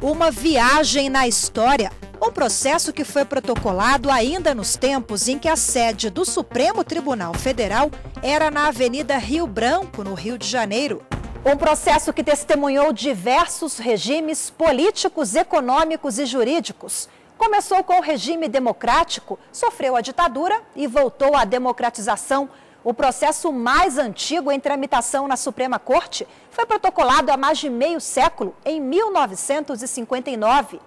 Uma viagem na história. Um processo que foi protocolado ainda nos tempos em que a sede do Supremo Tribunal Federal era na Avenida Rio Branco, no Rio de Janeiro. Um processo que testemunhou diversos regimes políticos, econômicos e jurídicos. Começou com o regime democrático, sofreu a ditadura e voltou à democratização. O processo mais antigo em tramitação na Suprema Corte foi protocolado há mais de meio século, em 1959.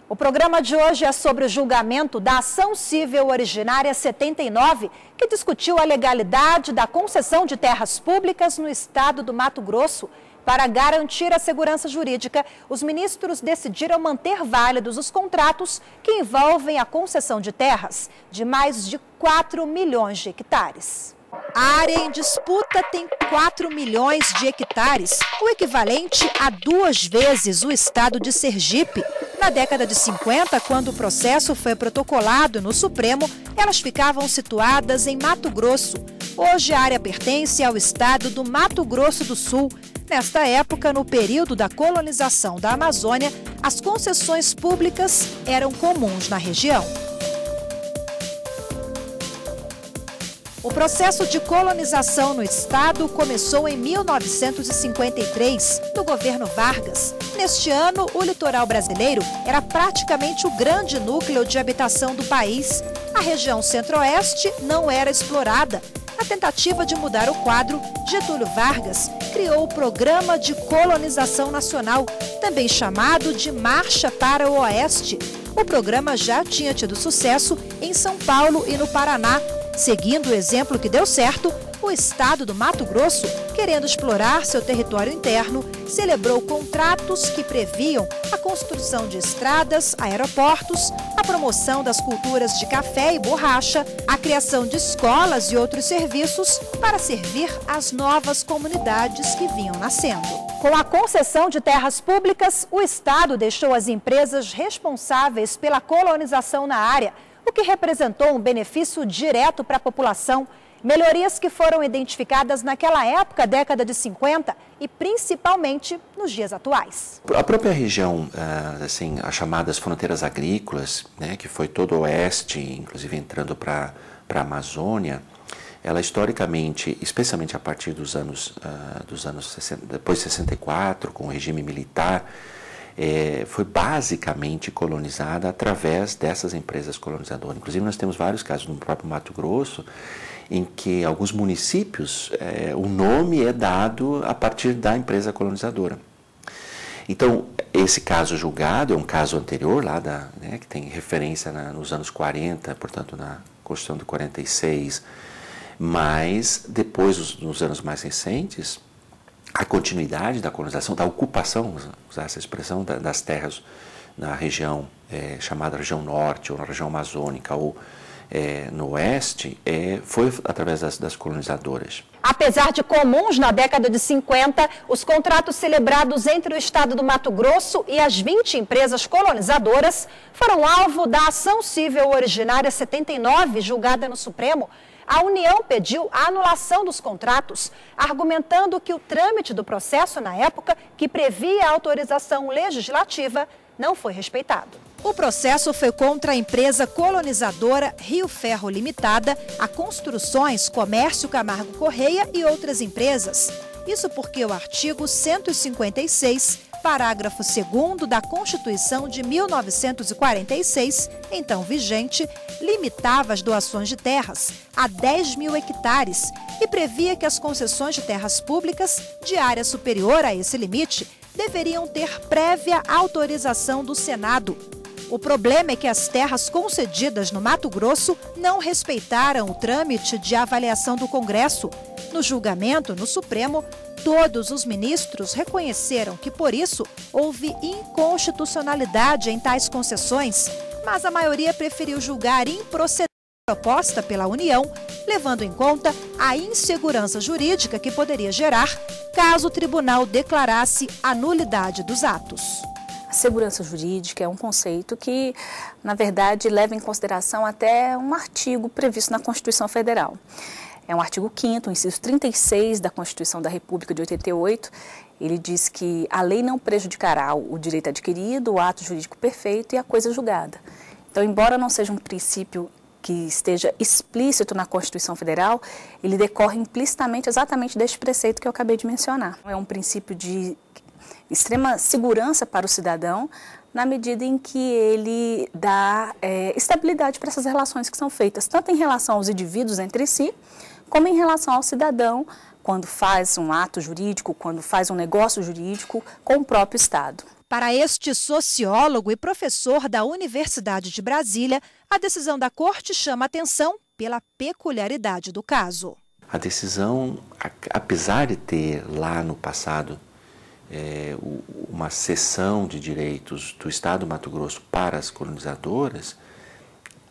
O programa de hoje é sobre o julgamento da Ação Civil Originária 79, que discutiu a legalidade da concessão de terras públicas no estado do Mato Grosso. Para garantir a segurança jurídica, os ministros decidiram manter válidos os contratos que envolvem a concessão de terras de mais de 4 milhões de hectares. A área em disputa tem 4 milhões de hectares, o equivalente a 2 vezes o estado de Sergipe. Na década de 50, quando o processo foi protocolado no Supremo, elas ficavam situadas em Mato Grosso. Hoje a área pertence ao estado do Mato Grosso do Sul. Nesta época, no período da colonização da Amazônia, as concessões públicas eram comuns na região. O processo de colonização no estado começou em 1953, no governo Vargas. Neste ano, o litoral brasileiro era praticamente o grande núcleo de habitação do país. A região centro-oeste não era explorada. Na tentativa de mudar o quadro, Getúlio Vargas criou o Programa de Colonização Nacional, também chamado de Marcha para o Oeste. O programa já tinha tido sucesso em São Paulo e no Paraná. Seguindo o exemplo que deu certo, o estado do Mato Grosso, querendo explorar seu território interno, celebrou contratos que previam a construção de estradas, aeroportos, a promoção das culturas de café e borracha, a criação de escolas e outros serviços para servir as novas comunidades que vinham nascendo. Com a concessão de terras públicas, o estado deixou as empresas responsáveis pela colonização na área, o que representou um benefício direto para a população. Melhorias que foram identificadas naquela época, década de 50, e principalmente nos dias atuais. A própria região, assim, as chamadas fronteiras agrícolas, né, que foi todo o oeste, inclusive entrando para a Amazônia, ela historicamente, especialmente a partir dos anos 60, depois de 64, com o regime militar, foi basicamente colonizada através dessas empresas colonizadoras. Inclusive, nós temos vários casos no próprio Mato Grosso, em que alguns municípios, o nome é dado a partir da empresa colonizadora. Então, esse caso julgado é um caso anterior, lá que tem referência nos anos 40, portanto, na Constituição de 46, mas depois, nos anos mais recentes, a continuidade da colonização, da ocupação, usar essa expressão, das terras na região chamada região norte ou na região amazônica ou no oeste, foi através das colonizadoras. Apesar de comuns na década de 50, os contratos celebrados entre o estado do Mato Grosso e as 20 empresas colonizadoras foram alvo da Ação Civil Originária 79, julgada no Supremo. A União pediu a anulação dos contratos, argumentando que o trâmite do processo na época, que previa a autorização legislativa, não foi respeitado. O processo foi contra a empresa colonizadora Rio Ferro Limitada, a Construções Comércio Camargo Correia e outras empresas. Isso porque o artigo 156, parágrafo 2º da Constituição de 1946, então vigente, limitava as doações de terras a 10 mil hectares e previa que as concessões de terras públicas de área superior a esse limite deveriam ter prévia autorização do Senado. O problema é que as terras concedidas no Mato Grosso não respeitaram o trâmite de avaliação do Congresso. No julgamento no Supremo, todos os ministros reconheceram que, por isso, houve inconstitucionalidade em tais concessões, mas a maioria preferiu julgar improcedente a proposta pela União, levando em conta a insegurança jurídica que poderia gerar caso o tribunal declarasse a nulidade dos atos. A segurança jurídica é um conceito que, na verdade, leva em consideração até um artigo previsto na Constituição Federal. É um artigo 5º, o inciso 36 da Constituição da República de 88, Ele diz que a lei não prejudicará o direito adquirido, o ato jurídico perfeito e a coisa julgada. Então, embora não seja um princípio que esteja explícito na Constituição Federal, ele decorre implicitamente exatamente deste preceito que eu acabei de mencionar. É um princípio de extrema segurança para o cidadão, na medida em que ele dá estabilidade para essas relações que são feitas, tanto em relação aos indivíduos entre si, como em relação ao cidadão, quando faz um ato jurídico, quando faz um negócio jurídico com o próprio Estado. Para este sociólogo e professor da Universidade de Brasília, a decisão da Corte chama atenção pela peculiaridade do caso. A decisão, apesar de ter lá no passado uma cessão de direitos do Estado do Mato Grosso para as colonizadoras,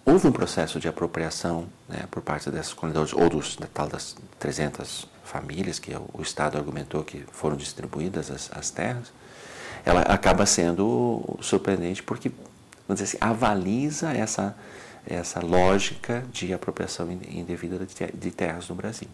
houve um processo de apropriação, né, por parte dessas colonizadoras, ou da tal das 300 famílias que o Estado argumentou que foram distribuídas as terras. Ela acaba sendo surpreendente porque, vamos dizer assim, avaliza essa lógica de apropriação indevida de terras no Brasil.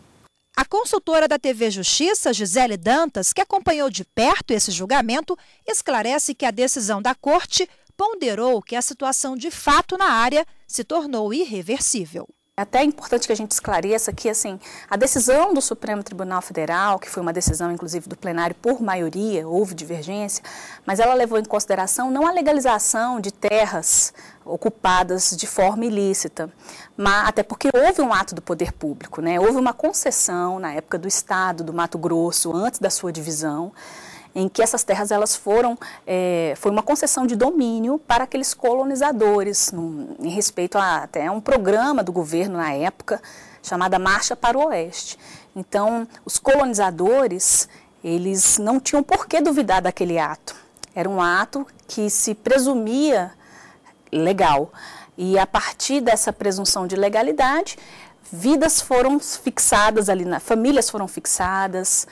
A consultora da TV Justiça, Gisele Dantas, que acompanhou de perto esse julgamento, esclarece que a decisão da Corte ponderou que a situação de fato na área se tornou irreversível. É até importante que a gente esclareça que, assim, a decisão do Supremo Tribunal Federal, que foi uma decisão, inclusive, do plenário por maioria, houve divergência, mas ela levou em consideração não a legalização de terras ocupadas de forma ilícita, mas, até porque houve um ato do poder público, né? Houve uma concessão na época do Estado do Mato Grosso, antes da sua divisão, em que essas terras elas foi uma concessão de domínio para aqueles colonizadores, em respeito a até um programa do governo na época, chamada Marcha para o Oeste. Então, os colonizadores, eles não tinham por que duvidar daquele ato. Era um ato que se presumia legal. E a partir dessa presunção de legalidade, vidas foram fixadas ali, famílias foram fixadas,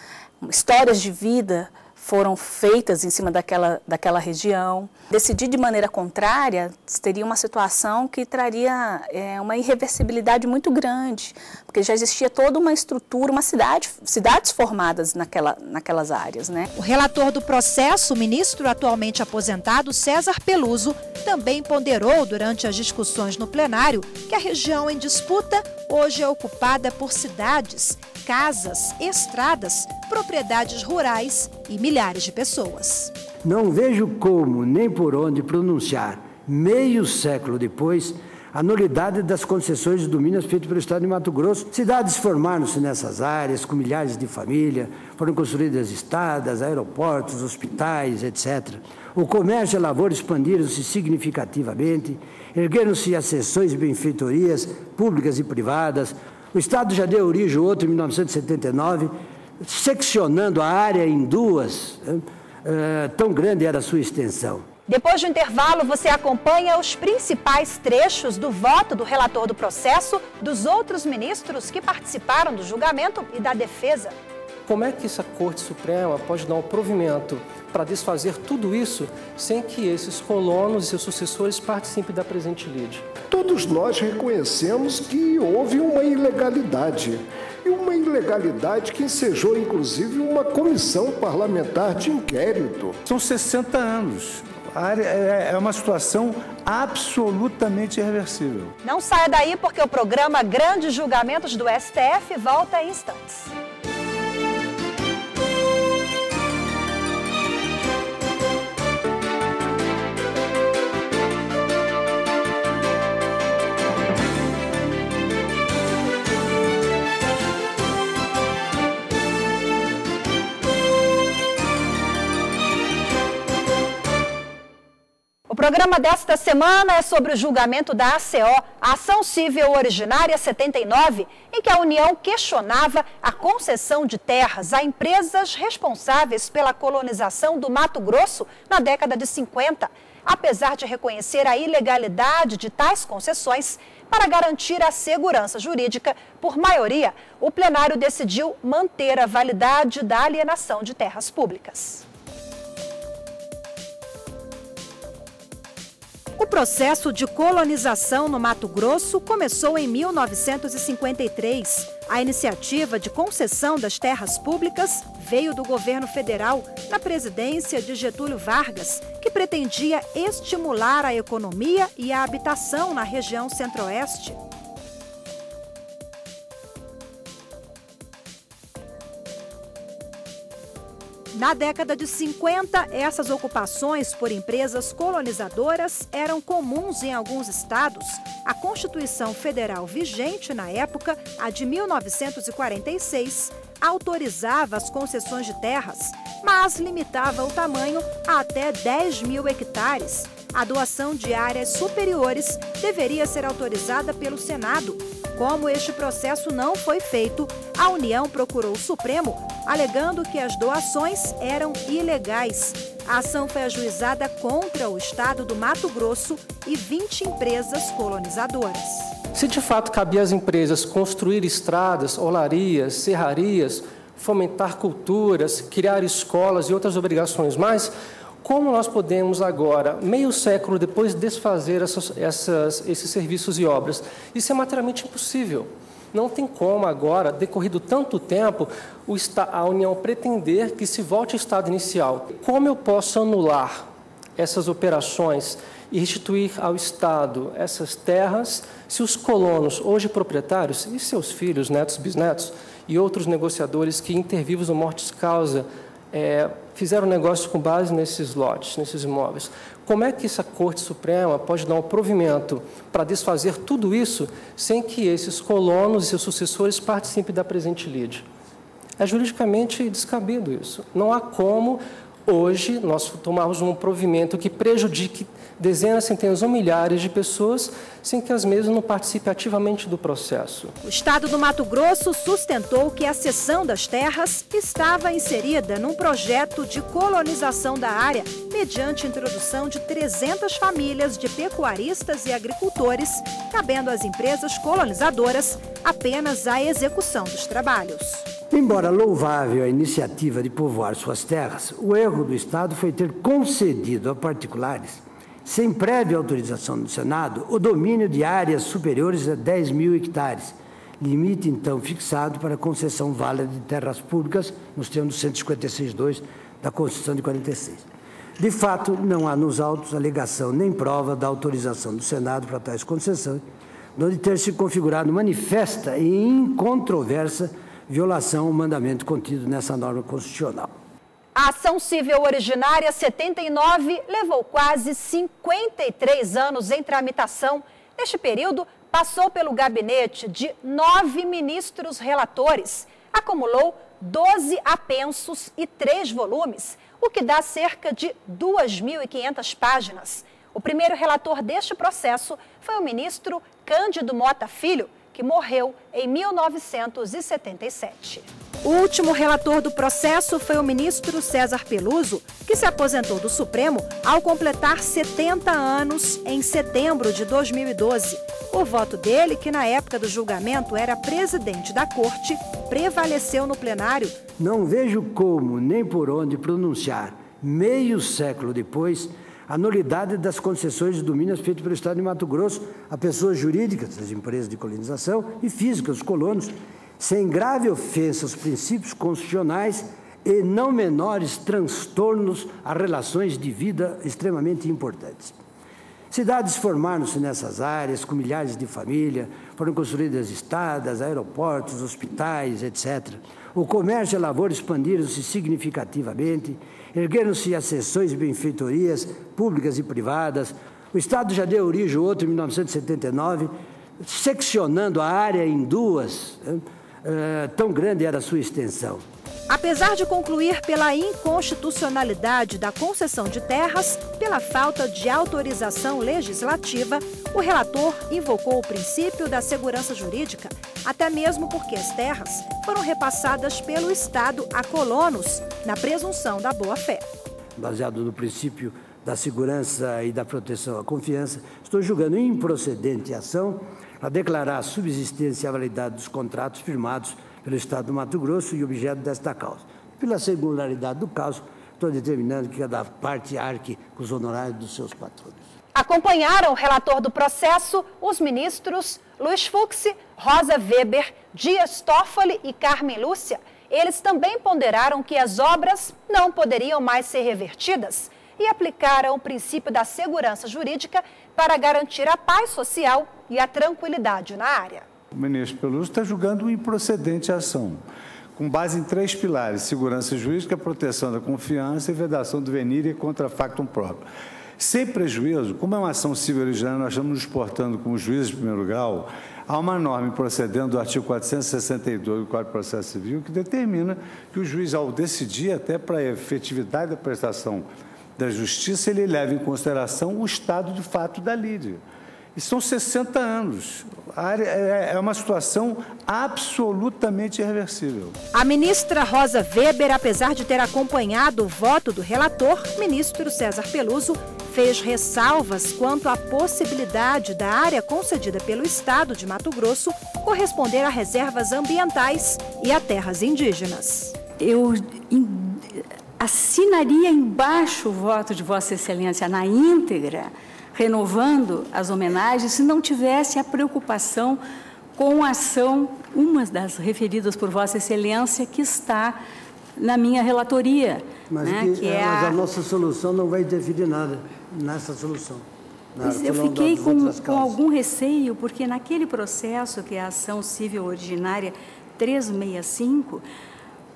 histórias de vida foram feitas em cima daquela região. Decidir de maneira contrária teria uma situação que traria uma irreversibilidade muito grande, porque já existia toda uma estrutura, cidades formadas naquelas áreas, né? O relator do processo, o ministro atualmente aposentado César Peluso, também ponderou durante as discussões no plenário que a região em disputa hoje é ocupada por cidades, casas, estradas, propriedades rurais e milhares de pessoas. Não vejo como, nem por onde pronunciar, meio século depois, a nulidade das concessões de domínios feitas pelo Estado de Mato Grosso. Cidades formaram-se nessas áreas, com milhares de famílias, foram construídas estradas, aeroportos, hospitais, etc. O comércio e a lavoura expandiram-se significativamente, ergueram-se as seções de benfeitorias públicas e privadas. O Estado já deu origem ao outro em 1979, seccionando a área em duas, tão grande era a sua extensão. Depois do intervalo, você acompanha os principais trechos do voto do relator do processo, dos outros ministros que participaram do julgamento e da defesa. Como é que essa Corte Suprema pode dar um provimento para desfazer tudo isso sem que esses colonos e seus sucessores participem da presente lide? Todos nós reconhecemos que houve uma ilegalidade. E uma ilegalidade que ensejou, inclusive, uma comissão parlamentar de inquérito. São 60 anos. É uma situação absolutamente irreversível. Não saia daí porque o programa Grandes Julgamentos do STF volta em instantes. O programa desta semana é sobre o julgamento da ACO, a Ação Civil Originária 79, em que a União questionava a concessão de terras a empresas responsáveis pela colonização do Mato Grosso na década de 50. Apesar de reconhecer a ilegalidade de tais concessões, para garantir a segurança jurídica, por maioria, o plenário decidiu manter a validade da alienação de terras públicas. O processo de colonização no Mato Grosso começou em 1953. A iniciativa de concessão das terras públicas veio do governo federal na presidência de Getúlio Vargas, que pretendia estimular a economia e a habitação na região centro-oeste. Na década de 50, essas ocupações por empresas colonizadoras eram comuns em alguns estados. A Constituição Federal vigente na época, a de 1946, autorizava as concessões de terras, mas limitava o tamanho a até 10 mil hectares. A doação de áreas superiores deveria ser autorizada pelo Senado. Como este processo não foi feito, a União procurou o Supremo, alegando que as doações eram ilegais. A ação foi ajuizada contra o estado do Mato Grosso e 20 empresas colonizadoras. Se de fato cabia às empresas construir estradas, olarias, serrarias, fomentar culturas, criar escolas e outras obrigações mais, como nós podemos agora, meio século depois, desfazer esses serviços e obras? Isso é materialmente impossível. Não tem como agora, decorrido tanto tempo, a União pretender que se volte ao estado inicial. Como eu posso anular essas operações e restituir ao Estado essas terras se os colonos, hoje proprietários, e seus filhos, netos, bisnetos, e outros negociadores que intervivos ou mortis causa, fizeram negócio com base nesses lotes, nesses imóveis? Como é que essa Corte Suprema pode dar um provimento para desfazer tudo isso sem que esses colonos e seus sucessores participem da presente lide? É juridicamente descabido isso. Não há como, hoje, nós tomarmos um provimento que prejudique dezenas, centenas ou milhares de pessoas sem que as mesmas não participem ativamente do processo. O estado do Mato Grosso sustentou que a cessão das terras estava inserida num projeto de colonização da área, mediante a introdução de 300 famílias de pecuaristas e agricultores, cabendo às empresas colonizadoras apenas a execução dos trabalhos. Embora louvável a iniciativa de povoar suas terras, o erro do Estado foi ter concedido a particulares, sem prévia autorização do Senado, o domínio de áreas superiores a 10 mil hectares, limite então fixado para a concessão válida de terras públicas nos termos do 156.2 da Constituição de 46. De fato, não há nos autos alegação nem prova da autorização do Senado para tais concessões, onde ter se configurado manifesta e incontroversa violação ao mandamento contido nessa norma constitucional. A ação civil originária 79 levou quase 53 anos em tramitação. Neste período, passou pelo gabinete de 9 ministros relatores. Acumulou 12 apensos e 3 volumes, o que dá cerca de 2.500 páginas. O primeiro relator deste processo foi o ministro Cândido Mota Filho, que morreu em 1977. O último relator do processo foi o ministro César Peluso, que se aposentou do Supremo ao completar 70 anos em setembro de 2012. O voto dele, que na época do julgamento era presidente da Corte, prevaleceu no plenário. Não vejo como nem por onde pronunciar, meio século depois, a nulidade das concessões de domínios feitas pelo Estado de Mato Grosso a pessoas jurídicas, as empresas de colonização, e físicas, os colonos, sem grave ofensa aos princípios constitucionais e não menores transtornos a relações de vida extremamente importantes. Cidades formaram-se nessas áreas, com milhares de famílias, foram construídas estradas, aeroportos, hospitais, etc. O comércio e a lavoura expandiram-se significativamente, ergueram-se as seções e benfeitorias públicas e privadas. O Estado já deu origem ao outro em 1979, seccionando a área em duas, tão grande era a sua extensão. Apesar de concluir pela inconstitucionalidade da concessão de terras, pela falta de autorização legislativa, o relator invocou o princípio da segurança jurídica, até mesmo porque as terras foram repassadas pelo Estado a colonos, na presunção da boa-fé. Baseado no princípio da segurança e da proteção à confiança, estou julgando improcedente a ação a declarar a subsistência e a validade dos contratos firmados pelo Estado do Mato Grosso e objeto desta causa. Pela singularidade do caso, estou determinando que cada parte arque com os honorários dos seus patrões. Acompanharam o relator do processo os ministros Luiz Fux, Rosa Weber, Dias Toffoli e Carmen Lúcia. Eles também ponderaram que as obras não poderiam mais ser revertidas e aplicaram o princípio da segurança jurídica para garantir a paz social e a tranquilidade na área. O ministro Peluso está julgando improcedente a ação, com base em 3 pilares: segurança jurídica, proteção da confiança e vedação do venire e contra factum próprio. Sem prejuízo, como é uma ação civil originária, nós estamos nos portando como juízes de primeiro grau, há uma norma procedendo do artigo 462 do Código de Processo Civil que determina que o juiz, ao decidir até para a efetividade da prestação da justiça, ele leva em consideração o estado de fato da lide. E são 60 anos. É uma situação absolutamente irreversível. A ministra Rosa Weber, apesar de ter acompanhado o voto do relator, ministro César Peluso, fez ressalvas quanto à possibilidade da área concedida pelo Estado de Mato Grosso corresponder a reservas ambientais e a terras indígenas. Eu assinaria embaixo o voto de Vossa Excelência na íntegra, renovando as homenagens, se não tivesse a preocupação com a ação, uma das referidas por Vossa Excelência, que está na minha relatoria. Mas, mas a nossa solução não vai interferir nada nessa solução. Mas eu fiquei com algum receio, porque naquele processo, que é a ação civil originária 365,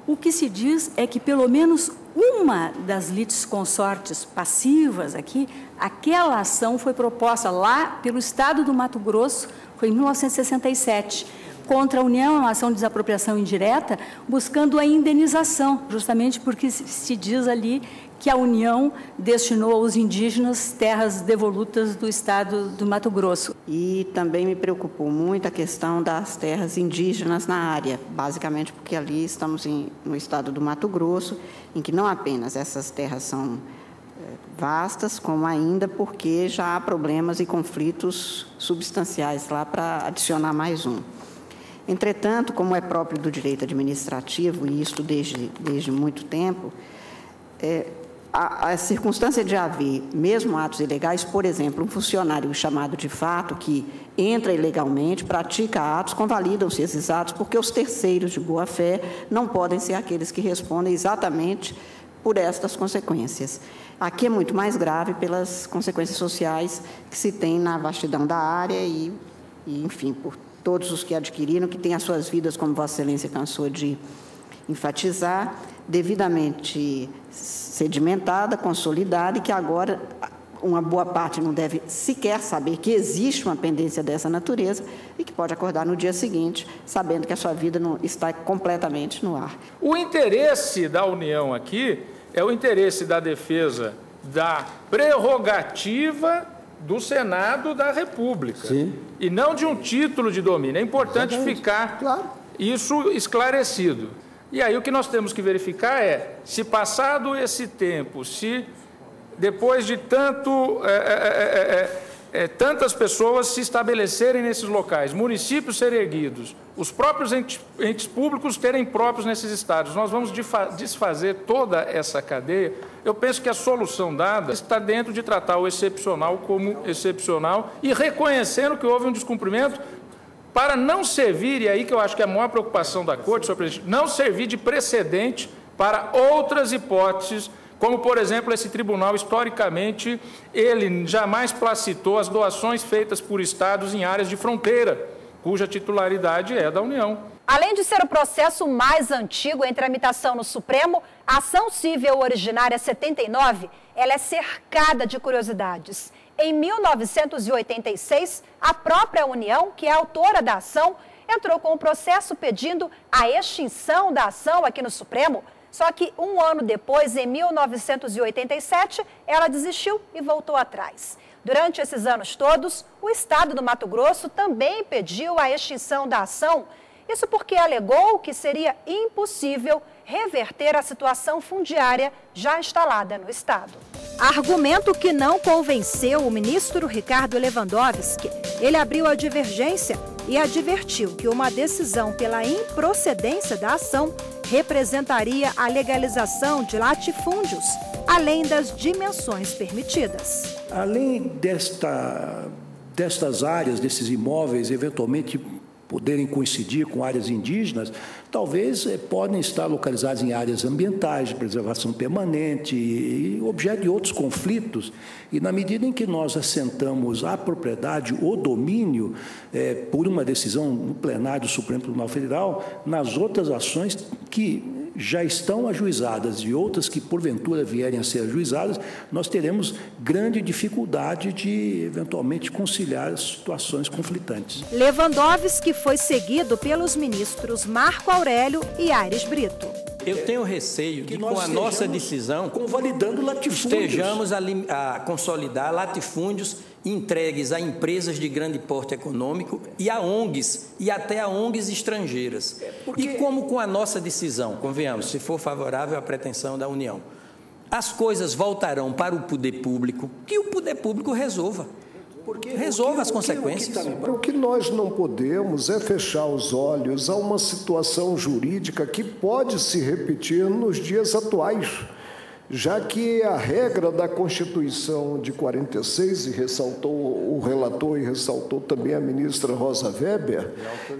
o que se diz é que pelo menos uma das litisconsortes passivas aqui, aquela ação foi proposta lá pelo Estado do Mato Grosso, foi em 1967, contra a União, uma ação de desapropriação indireta, buscando a indenização, justamente porque se diz ali que a União destinou aos indígenas terras devolutas do Estado do Mato Grosso. E também me preocupou muito a questão das terras indígenas na área, basicamente porque ali estamos no Estado do Mato Grosso, em que não apenas essas terras são vastas, como ainda porque já há problemas e conflitos substanciais lá para adicionar mais um. Entretanto, como é próprio do direito administrativo, e isto desde muito tempo, a circunstância de haver, mesmo atos ilegais, por exemplo, um funcionário chamado de fato, que entra ilegalmente, pratica atos, convalidam-se esses atos, porque os terceiros de boa-fé não podem ser aqueles que respondem exatamente por estas consequências. Aqui é muito mais grave pelas consequências sociais que se tem na vastidão da área e enfim, por todos os que adquiriram, que têm as suas vidas, como Vossa Excelência cansou de enfatizar, devidamente sedimentada, consolidada, e que agora uma boa parte não deve sequer saber que existe uma pendência dessa natureza e que pode acordar no dia seguinte, sabendo que a sua vida não está completamente no ar. O interesse da União aqui é o interesse da defesa da prerrogativa do Senado da República. Sim. E não de um título de domínio. É importante ficar isso esclarecido. E aí o que nós temos que verificar é, se passado esse tempo, se depois de tantas pessoas se estabelecerem nesses locais, municípios serem erguidos, os próprios entes públicos terem próprios nesses estados, nós vamos desfazer toda essa cadeia. Eu penso que a solução dada está dentro de tratar o excepcional como excepcional e reconhecendo que houve um descumprimento para não servir, e aí que eu acho que é a maior preocupação da Corte, senhor presidente, não servir de precedente para outras hipóteses, como, por exemplo, esse tribunal, historicamente, ele jamais placitou as doações feitas por estados em áreas de fronteira, cuja titularidade é da União. Além de ser o processo mais antigo em tramitação no Supremo, a ação civil originária 79, ela é cercada de curiosidades. Em 1986, a própria União, que é autora da ação, entrou com um processo pedindo a extinção da ação aqui no Supremo. Só que um ano depois, em 1987, ela desistiu e voltou atrás. Durante esses anos todos, o Estado do Mato Grosso também pediu a extinção da ação. Isso porque alegou que seria impossível reverter a situação fundiária já instalada no Estado. Argumento que não convenceu o ministro Ricardo Lewandowski. Ele abriu a divergência e advertiu que uma decisão pela improcedência da ação representaria a legalização de latifúndios, além das dimensões permitidas. Além destas áreas, desses imóveis eventualmente poderem coincidir com áreas indígenas, talvez podem estar localizadas em áreas ambientais, de preservação permanente e objeto de outros conflitos. E na medida em que nós assentamos a propriedade, o domínio, por uma decisão no plenário do Supremo Tribunal Federal, nas outras ações que já estão ajuizadas e outras que porventura vierem a ser ajuizadas, nós teremos grande dificuldade de eventualmente conciliar as situações conflitantes. Lewandowski foi seguido pelos ministros Marco Aurélio e Aires Brito. Eu tenho receio de que com a nossa decisão convalidando latifúndios, estejamos a consolidar latifúndios entregues a empresas de grande porte econômico e a ONGs, e até a ONGs estrangeiras. E como com a nossa decisão, convenhamos, se for favorável à pretensão da União, as coisas voltarão para o poder público, que o poder público resolva. Resolva as consequências. O que nós não podemos é fechar os olhos a uma situação jurídica que pode se repetir nos dias atuais, já que a regra da Constituição de 46, e ressaltou o relator e ressaltou também a ministra Rosa Weber,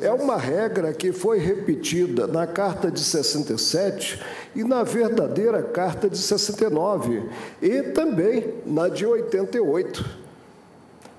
é uma regra que foi repetida na Carta de 67 e na verdadeira Carta de 69, e também na de 88.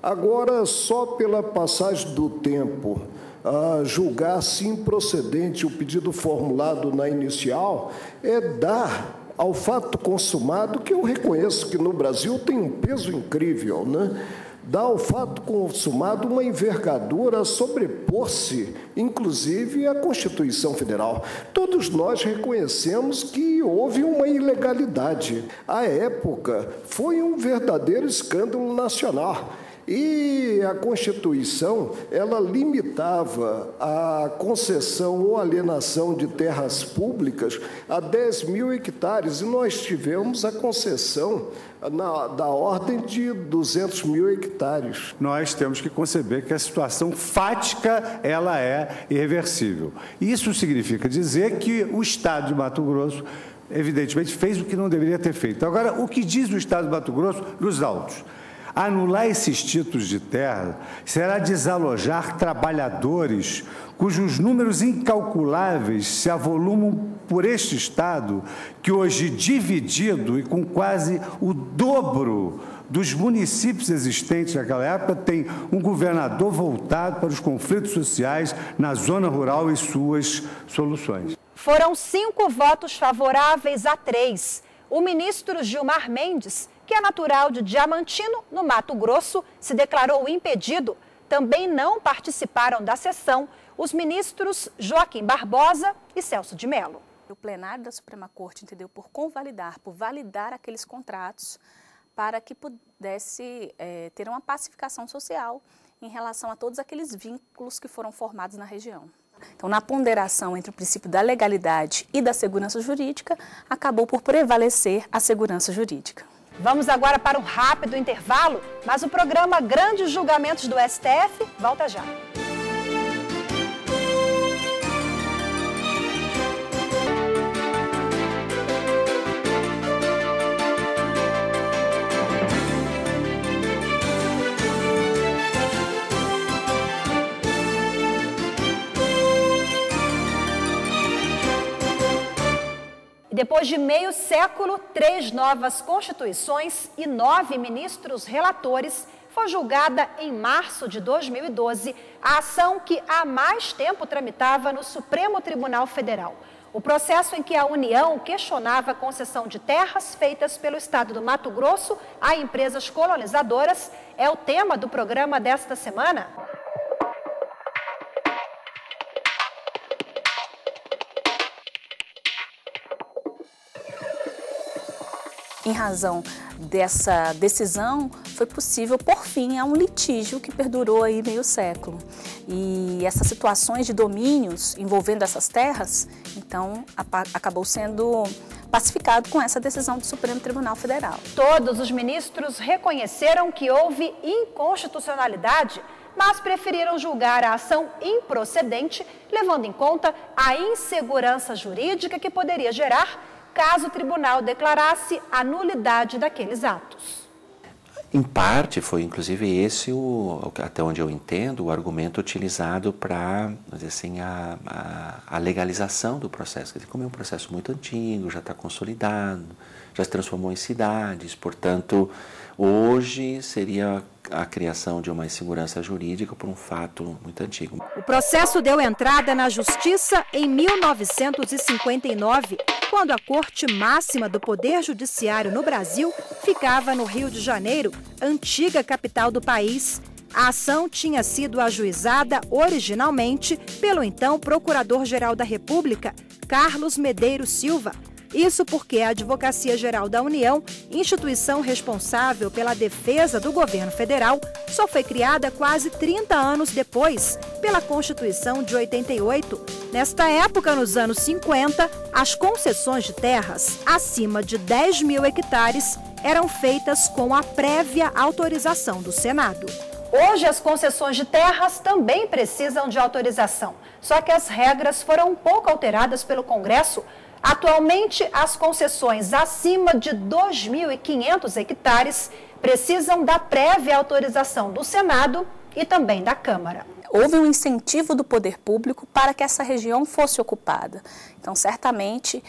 Agora, só pela passagem do tempo, a julgar-se improcedente o pedido formulado na inicial é dar ao fato consumado, que eu reconheço que no Brasil tem um peso incrível, né? Dá ao fato consumado uma envergadura a sobrepor-se, inclusive, à Constituição Federal. Todos nós reconhecemos que houve uma ilegalidade. À época, foi um verdadeiro escândalo nacional. E a Constituição, ela limitava a concessão ou alienação de terras públicas a 10 mil hectares, e nós tivemos a concessão da ordem de 200 mil hectares. Nós temos que conceber que a situação fática, ela é irreversível. Isso significa dizer que o Estado de Mato Grosso, evidentemente, fez o que não deveria ter feito. Agora, o que diz o Estado de Mato Grosso nos autos? Anular esses títulos de terra será desalojar trabalhadores cujos números incalculáveis se avolumam por este Estado, que hoje, dividido e com quase o dobro dos municípios existentes naquela época, tem um governador voltado para os conflitos sociais na zona rural e suas soluções. Foram 5 votos favoráveis a 3. O ministro Gilmar Mendes, que é natural de Diamantino, no Mato Grosso, se declarou impedido. Também não participaram da sessão os ministros Joaquim Barbosa e Celso de Mello. O plenário da Suprema Corte entendeu por convalidar, por validar aqueles contratos para que pudesse ter uma pacificação social em relação a todos aqueles vínculos que foram formados na região. Então, na ponderação entre o princípio da legalidade e da segurança jurídica, acabou por prevalecer a segurança jurídica. Vamos agora para um rápido intervalo, mas o programa Grandes Julgamentos do STF volta já. Depois de meio século, 3 novas constituições e 9 ministros relatores, foi julgada em março de 2012 a ação que há mais tempo tramitava no Supremo Tribunal Federal. O processo em que a União questionava a concessão de terras feitas pelo Estado do Mato Grosso a empresas colonizadoras é o tema do programa desta semana. Em razão dessa decisão, foi possível pôr fim a um litígio que perdurou aí meio século. E essas situações de domínios envolvendo essas terras, então, acabou sendo pacificado com essa decisão do Supremo Tribunal Federal. Todos os ministros reconheceram que houve inconstitucionalidade, mas preferiram julgar a ação improcedente, levando em conta a insegurança jurídica que poderia gerar caso o tribunal declarasse a nulidade daqueles atos. Em parte, foi inclusive esse, até onde eu entendo, o argumento utilizado para, assim, a legalização do processo. Quer dizer, como é um processo muito antigo, já está consolidado, já se transformou em cidades, portanto, hoje seria a criação de uma insegurança jurídica por um fato muito antigo. O processo deu entrada na Justiça em 1959, quando a Corte Máxima do Poder Judiciário no Brasil ficava no Rio de Janeiro, antiga capital do país. A ação tinha sido ajuizada originalmente pelo então Procurador-Geral da República, Carlos Medeiros Silva. Isso porque a Advocacia Geral da União, instituição responsável pela defesa do governo federal, só foi criada quase 30 anos depois, pela Constituição de 88. Nesta época, nos anos 50, as concessões de terras acima de 10 mil hectares eram feitas com a prévia autorização do Senado. Hoje, as concessões de terras também precisam de autorização, só que as regras foram um pouco alteradas pelo Congresso. Atualmente, as concessões acima de 2.500 hectares precisam da prévia autorização do Senado e também da Câmara. Houve um incentivo do poder público para que essa região fosse ocupada. Então, certamente,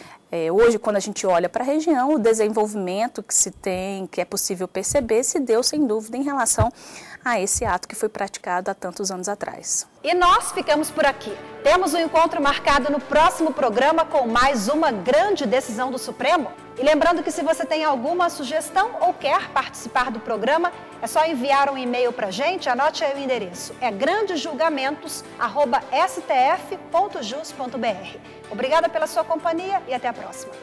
hoje, quando a gente olha para a região, o desenvolvimento que se tem, que é possível perceber, se deu, sem dúvida, em relação a esse ato que foi praticado há tantos anos atrás. E nós ficamos por aqui. Temos um encontro marcado no próximo programa com mais uma grande decisão do Supremo. E lembrando que se você tem alguma sugestão ou quer participar do programa, é só enviar um e-mail para a gente, anote aí o endereço, é grandesjulgamentos@stf.jus.br. Obrigada pela sua companhia e até a próxima.